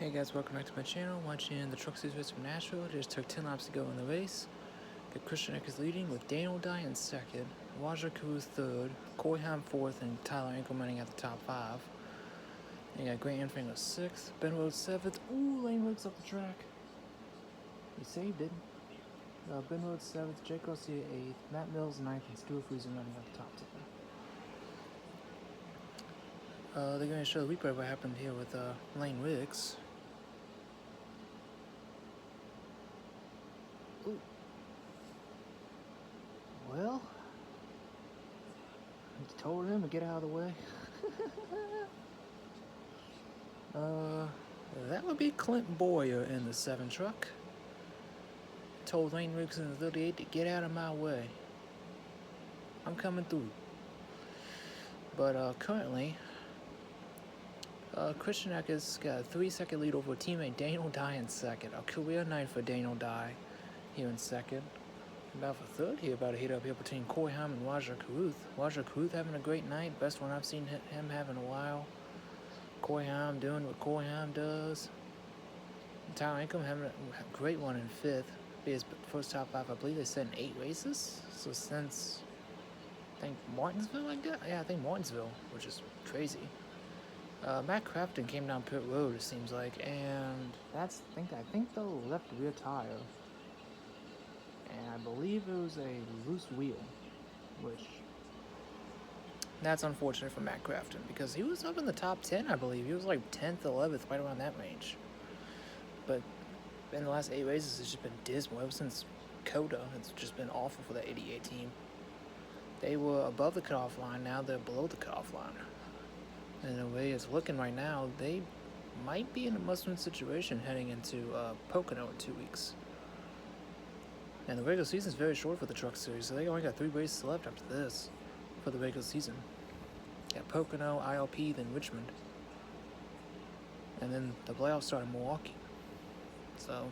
Hey guys, welcome back to my channel. Watching the Truck Series race from Nashville. Just took 10 laps to go in the race. Got Christian Eckes leading with Daniel Dye in second, Waja Cruz third, Corey Ham fourth, and Tyler Ankle running at the top five. Then you got Grant Anfinger sixth, Ben Rhodes seventh. Ooh, Lane Riggs up the track. He saved it. Ben Rhodes seventh, Jake Garcia eighth, Matt Mills ninth, and Stuart Friesen running at the top 10. They're going to show the replay of what happened here with Lane Riggs. Ooh. Well, he told him to get out of the way. That would be Clint Boyer in the 7 truck. Told Lane Riggs in the 38 to get out of my way. I'm coming through. But currently, Christian Eckes got a 3-second lead over teammate Daniel Dye in second. A career night for Daniel Dye here in second. About for third here, about a hit up here between Corey Ham and Waja Cruz. Waja Cruz having a great night, best one I've seen him have in a while. Corey Ham doing what Corey Ham does. Tyler Ankle having a great one in fifth. Be his first top 5, I believe they said in 8 races. So since, I think Martinsville like that? Yeah, I think Martinsville, which is crazy. Matt Crafton came down pit road, it seems like, and I think the left rear tire. And I believe it was a loose wheel, which that's unfortunate for Matt Crafton because he was up in the top 10, I believe. He was like 10th, 11th, right around that range. But in the last 8 races, it's just been dismal. Ever since Coda, it's just been awful for the 88 team. They were above the cutoff line, now they're below the cutoff line. And the way it's looking right now, they might be in a must-win situation heading into Pocono in 2 weeks. And the regular season is very short for the Truck Series, so they only got 3 races left after this for the regular season. Got Pocono, ILP, then Richmond. And then the playoffs start in Milwaukee. So,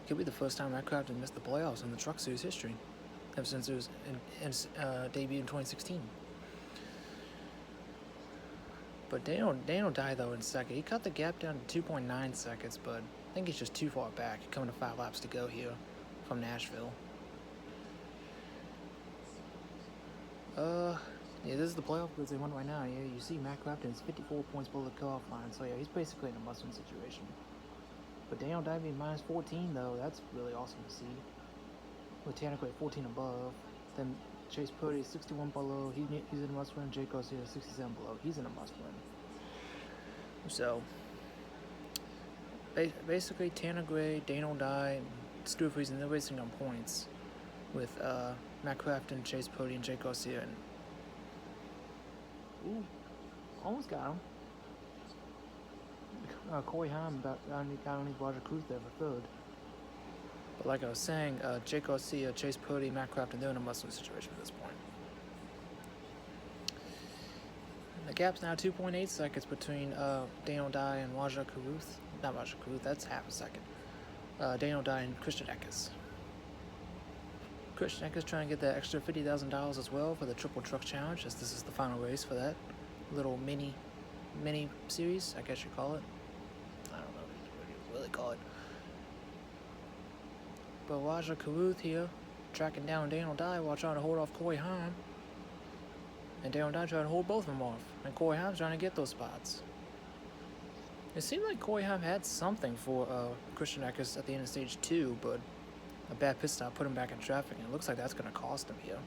it could be the first time Matt Crafton missed the playoffs in the Truck Series history, ever since it was debuted in 2016. But Daniel Dye, though, in second. He cut the gap down to 2.9 seconds, but I think he's just too far back, coming to 5 laps to go here from Nashville. Yeah, this is the playoff because they won right now. Yeah, you see Matt Crafton is 54 points below the cutoff line, so yeah, he's basically in a must-win situation. But Daniel Dye being minus 14, though, that's really awesome to see. With Tanner at 14 above, then Chase Purdy is 61 below, he's in a must-win. Jake Garcia is 67 below, he's in a must-win. So, basically, Tanner Gray, Daniel Dye, Stuart Friesen, they're racing on points with Matt Crafton, Chase Purdy, and Jake Garcia. And ooh, almost got him. Corey Ham got underneath Waja Cruz there for third. But like I was saying, Jake Garcia, Chase Purdy, Matt Crafton, they're in a must-win situation at this point. And the gap's now 2.8 seconds between Daniel Dye and Waja Cruz. Not Waja Cruz, that's half a second. Daniel Dye and Christian Eckes. Christian Eckes trying to get that extra $50,000 as well for the Triple Truck Challenge, as this is the final race for that little mini series, I guess you call it. I don't know what you really call it. But Waja Cruz here, tracking down Daniel Dye while trying to hold off Corey Ham. And Daniel Dye trying to hold both of them off. And Corey Ham's trying to get those spots. It seemed like Corey Ham had something for Christian Eckes at the end of stage 2, but a bad pit stop put him back in traffic, and it looks like that's going to cost him here.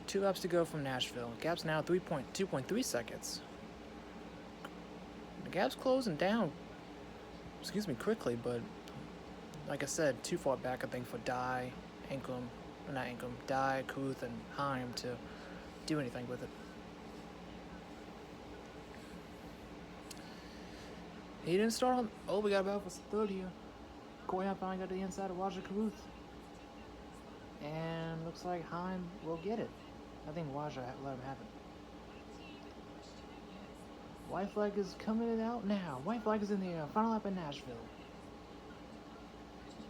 2 laps to go from Nashville. Gap's now 2.3 seconds. The gap's closing down, quickly, but like I said, too far back, I think, for Dye, Dye, Cruz, and Heim to do anything with it. He didn't start on. Oh, we got about for third here. Corey Ham finally got to the inside of Waja Cruz. And looks like Heim will get it. I think Waja let him have it. White flag is coming out now. White flag is in the final lap in Nashville.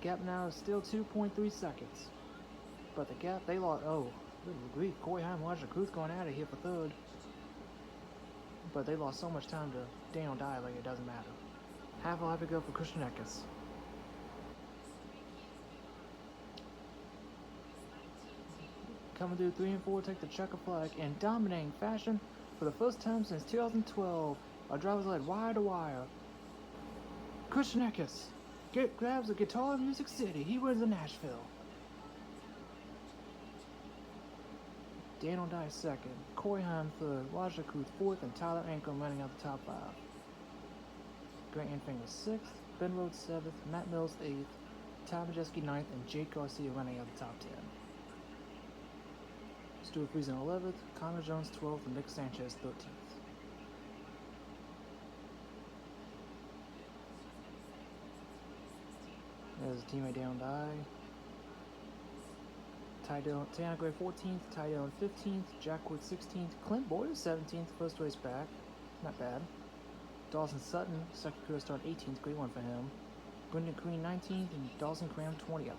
Gap now is still 2.3 seconds. But the gap, they lost. Oh, good grief. Corey Ham, Waja Cruz going out of here for third. but they lost so much time to Daniel Dye, like it doesn't matter. Half a lap to go for Christian Eckes. Coming through 3 and 4, take the checker flag in dominating fashion for the first time since 2012. Our drivers led wire to wire. Christian Eckes grabs the guitar in Music City. He wins in Nashville. Daniel Dye second, Corey Heim third, Roger Kuth fourth, and Tyler Ankrum running out the top 5. Grant Enfinger sixth, Ben Rhodes seventh, Matt Mills eighth, Ty Majeski ninth, and Jake Garcia running out the top 10. Stuart Friesen 11th, Connor Jones 12th, and Nick Sanchez 13th. There's teammate Daniel Dye. Tanner Gray 14th, Ty Dillon 15th, Jack Wood 16th, Clint Boyer 17th, first race back, not bad. Dawson Sutton, second career start 18th, great one for him. Brendan Green 19th, and Dawson Cram 20th.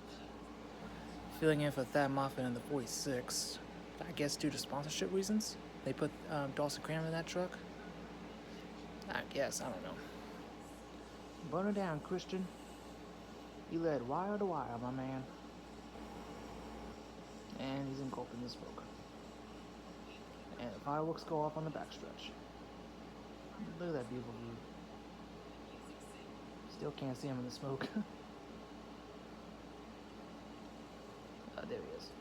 Filling in for Thad Moffitt in the 46th. I guess due to sponsorship reasons, they put Dawson Cram in that truck. I guess, I don't know. Burn her down, Christian. You led wire to wire, my man. And he's engulfing the smoke. And the fireworks go off on the backstretch. Look at that beautiful view. Still can't see him in the smoke. There he is.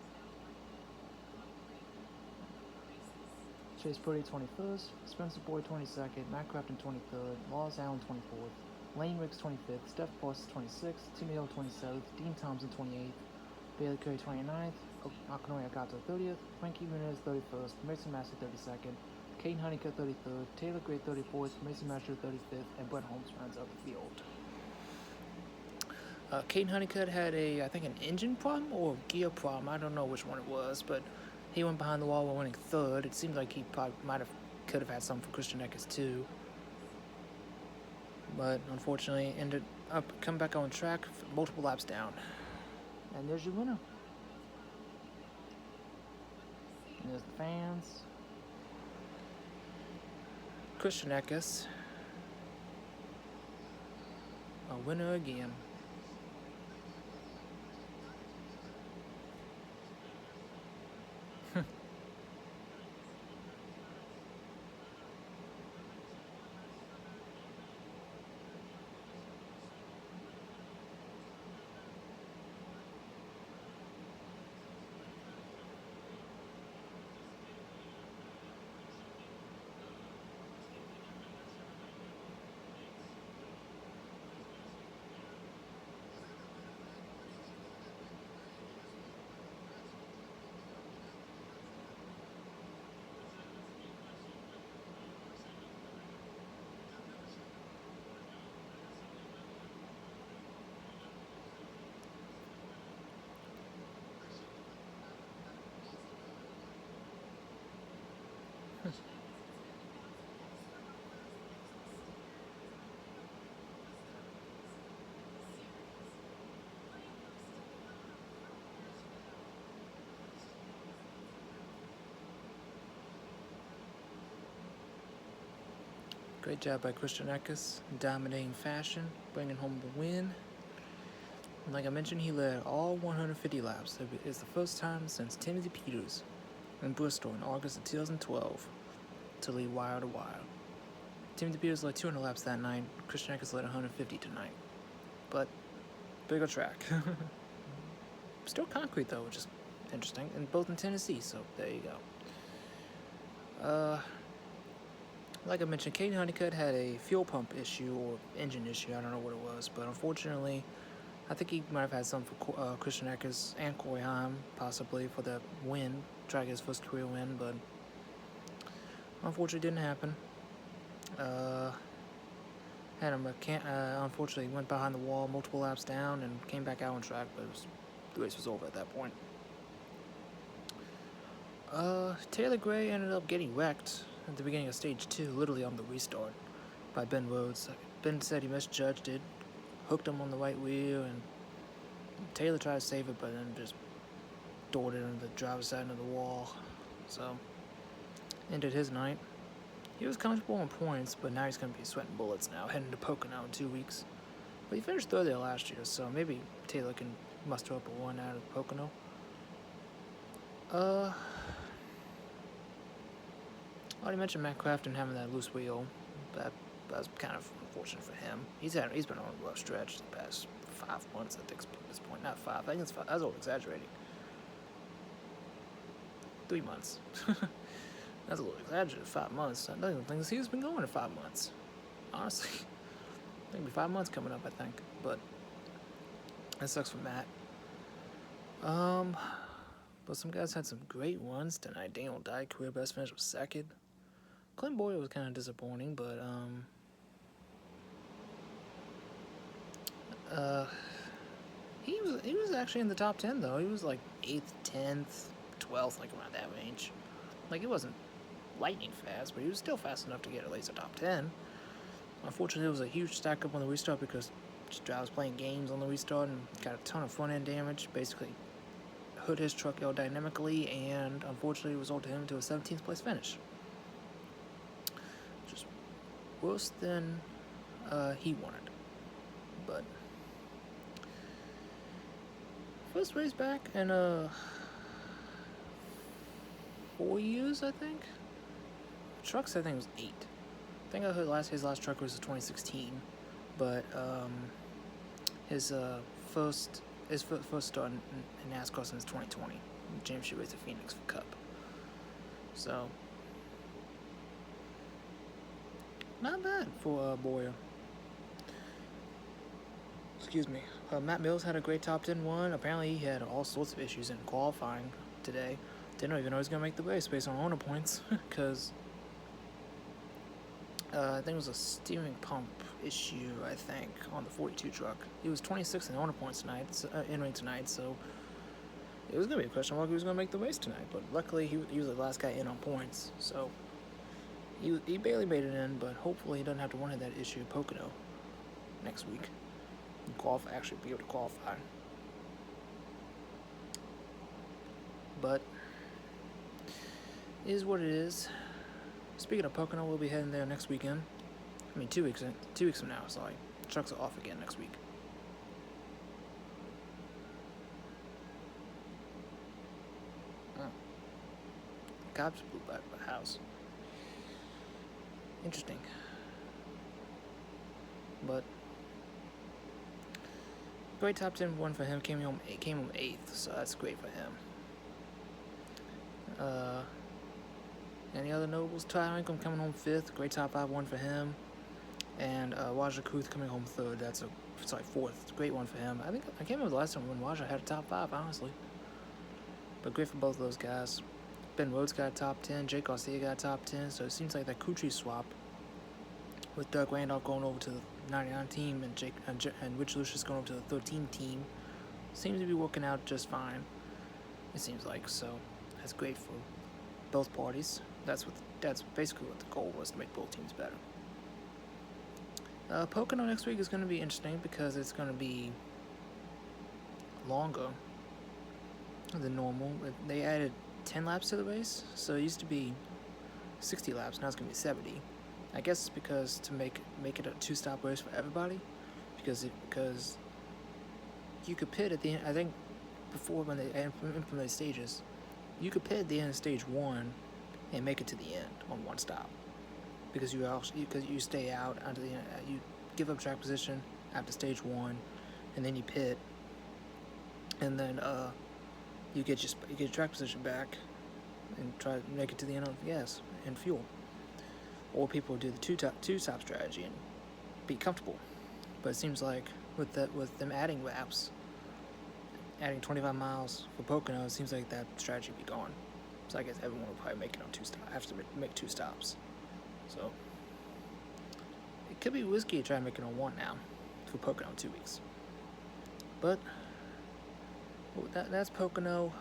Chase Purdy 21st, Spencer Boyd 22nd, Matt Crafton 23rd, Lawrence Allen 24th, Lane Riggs 25th, Steph Parsons 26th, Timmy Hill 27th, Dean Thompson 28th, Bailey Curry 29th, Akanori Akato 30th, Frankie Muniz 31st, Mason Massey 32nd, Caden Honeycutt 33rd, Taylor Gray 34th, Mason Masher 35th, and Brent Holmes rounds out the field. Caden Honeycutt had I think an engine problem or gear problem. I don't know which one it was, but he went behind the wall while winning third. It seems like he probably could have had some for Christian Eckes too. But unfortunately ended up coming back on track multiple laps down. And there's your winner. And there's the fans. Christian Eckes, a winner again. Great job by Christian Eckes, dominating fashion, bringing home the win. And like I mentioned, he led all 150 laps. It's the first time since Timothy Peters in Bristol in August of 2012 to lead wire to wire. Timothy Peters led 200 laps that night. Christian Eckes led 150 tonight. But bigger track. Still concrete though, which is interesting, and both in Tennessee, so there you go. Like I mentioned, Caden Honeycutt had a fuel pump issue or engine issue. I don't know what it was, but unfortunately, I think he might have had some for Christian Eckes and Corey Heim, possibly for the win, try to get his first career win, but unfortunately didn't happen. Unfortunately went behind the wall multiple laps down and came back out on track, but the race was over at that point. Taylor Gray ended up getting wrecked at the beginning of stage 2, literally on the restart, by Ben Rhodes. Ben said he misjudged it, hooked him on the right wheel, and Taylor tried to save it, but then just doored it into the driver's side of the wall. So, ended his night. He was comfortable on points, but now he's going to be sweating bullets now, heading to Pocono in 2 weeks. But he finished third there last year, so maybe Taylor can muster up a win out of Pocono. I already mentioned Matt Crafton having that loose wheel. That was kind of unfortunate for him. He's been on a rough stretch the past 5 months, I think, at this point. Not 5. I think it's 5. I was exaggerating. 3 months. That's a little exaggerated. 5 months. I don't even think he's been going in 5 months. Honestly. I think it'll be 5 months coming up, I think. But that sucks for Matt. But some guys had some great ones tonight. Daniel Dye, career best finish was second. Clint Boyer was kind of disappointing, but he was actually in the top 10 though. He was like 8th, 10th, 12th, like around that range. Like it wasn't lightning fast, but he was still fast enough to get at least a top 10. Unfortunately, it was a huge stack up on the restart because I was playing games on the restart and got a ton of front end damage. Basically, hurt his truck aerodynamically, and unfortunately, resulted him to a 17th place finish. Just worse than he wanted. But first race back in 4 years, I think. Trucks, I think, was 8. I think I heard his last truck was 2016, but his first start in NASCAR since 2020. Championship race at Phoenix for Cup. So not bad for Boyer. Excuse me. Matt Mills had a great top 10 one. Apparently he had all sorts of issues in qualifying today. Didn't even know he was gonna make the race based on owner points, because I think it was a steering pump issue, I think, on the 42 truck. He was 26th in owner points tonight, entering tonight, so it was going to be a question mark if he was going to make the race tonight. But luckily, he was the last guy in on points, so he barely made it in, but hopefully he doesn't have to run into that issue at Pocono next week. And actually be able to qualify. But it is what it is. Speaking of Pocono, we'll be heading there next weekend. I mean, 2 weeks from now, sorry. Trucks are off again next week. Cops blew back the house. Interesting. But great top 10 one for him. Came home 8th, so that's great for him. Any other notables? Ty Rankin coming home 5th. Great top 5 one for him. And Waja Kuth coming home 3rd. That's 4th. Great one for him. I can't remember the last time when Waja had a top 5, honestly. But great for both of those guys. Ben Rhodes got a top 10. Jake Garcia got a top 10. So it seems like that Kutry swap with Doug Randolph going over to the 99 team and Rich Lucius going over to the 13 team seems to be working out just fine. It seems like, so that's great for both parties. That's basically what the goal was, to make both teams better. Pocono next week is going to be interesting because it's going to be longer than normal. They added 10 laps to the race, so it used to be 60 laps. Now it's going to be 70. I guess it's because to make it a 2-stop race for everybody, because you could pit at the end. I think before, when they implemented stages, you could pit at the end of stage 1 and make it to the end on 1 stop, because you stay out until the end. You give up track position after stage 1, and then you pit, and then you get your track position back and try to make it to the end of gas and fuel. Or people do the two-stop strategy and be comfortable. But it seems like with them adding laps, adding 25 miles for Pocono, it seems like that strategy will be gone. So I guess everyone will probably make it on 2 stops. Have to make 2 stops. So it could be risky to try to make it on 1 now for Pocono in 2 weeks. But that's Pocono.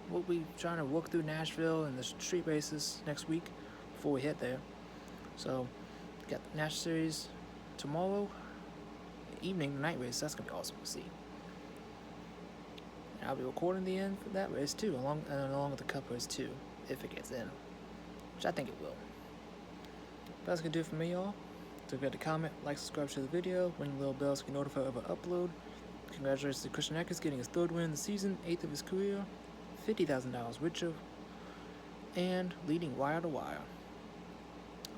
We'll be trying to work through Nashville and the street races next week before we hit there. So, got the Nash Series tomorrow evening, the night race. That's going to be awesome to see. And I'll be recording the end for that race too, along with the Cup race too, if it gets in, which I think it will. That's gonna do it for me, y'all. Don't forget to comment, like, subscribe to the video, ring the little bell so you can notify of an upload. Congratulations to Christian Eckers getting his 3rd win of the season, 8th of his career, $50,000 richer, and leading wire to wire.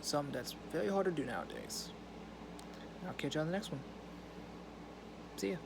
Something that's very hard to do nowadays. I'll catch you on the next one. See ya.